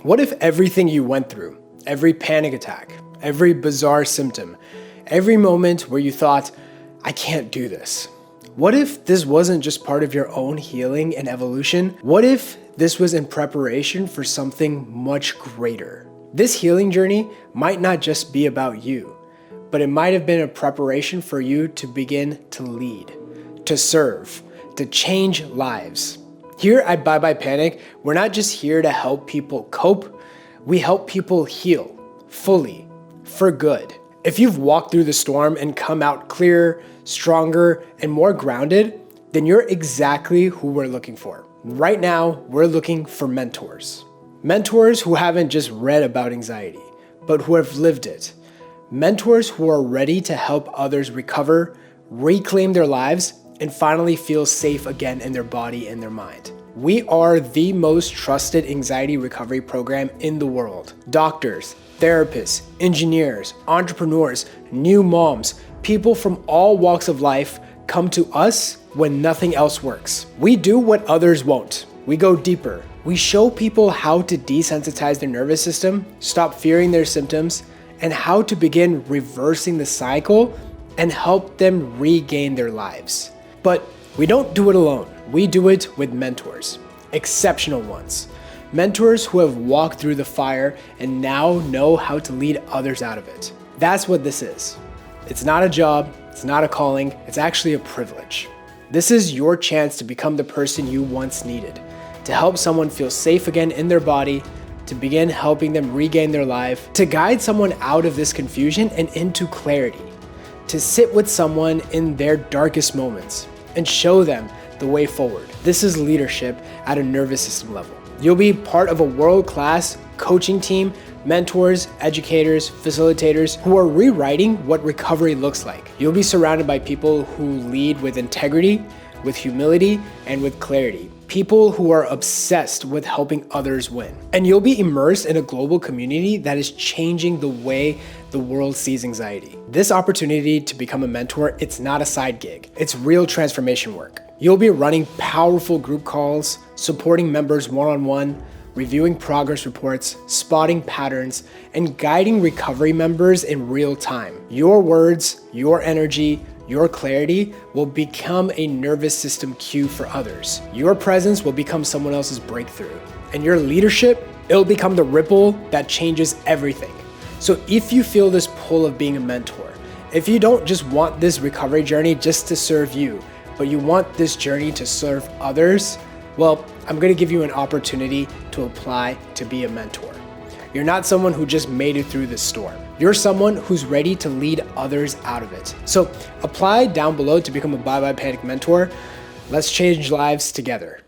What if everything you went through, every panic attack, every bizarre symptom, every moment where you thought, I can't do this? What if this wasn't just part of your own healing and evolution? What if this was in preparation for something much greater? This healing journey might not just be about you, but it might have been a preparation for you to begin to lead, to serve, to change lives. Here at Bye Bye Panic, we're not just here to help people cope, we help people heal fully, for good. If you've walked through the storm and come out clearer, stronger, and more grounded, then you're exactly who we're looking for. Right now, we're looking for mentors. Mentors who haven't just read about anxiety, but who have lived it. Mentors who are ready to help others recover, reclaim their lives, and finally feel safe again in their body and their mind. We are the most trusted anxiety recovery program in the world. Doctors, therapists, engineers, entrepreneurs, new moms, people from all walks of life come to us when nothing else works. We do what others won't. We go deeper. We show people how to desensitize their nervous system, stop fearing their symptoms, and how to begin reversing the cycle and help them regain their lives. But we don't do it alone. We do it with mentors, exceptional ones. Mentors who have walked through the fire and now know how to lead others out of it. That's what this is. It's not a job, it's not a calling, it's actually a privilege. This is your chance to become the person you once needed, to help someone feel safe again in their body, to begin helping them regain their life, to guide someone out of this confusion and into clarity, to sit with someone in their darkest moments and show them the way forward. This is leadership at a nervous system level. You'll be part of a world-class coaching team, mentors, educators, facilitators who are rewriting what recovery looks like. You'll be surrounded by people who lead with integrity, with humility, and with clarity. People who are obsessed with helping others win. And you'll be immersed in a global community that is changing the way the world sees anxiety. This opportunity to become a mentor, it's not a side gig. It's real transformation work. You'll be running powerful group calls, supporting members one-on-one, reviewing progress reports, spotting patterns, and guiding recovery members in real time. Your words, your energy, your clarity will become a nervous system cue for others. Your presence will become someone else's breakthrough. And your leadership, it'll become the ripple that changes everything. So if you feel this pull of being a mentor, if you don't just want this recovery journey just to serve you, but you want this journey to serve others, well, I'm gonna give you an opportunity to apply to be a mentor. You're not someone who just made it through this storm. You're someone who's ready to lead others out of it. So apply down below to become a Bye Bye Panic mentor. Let's change lives together.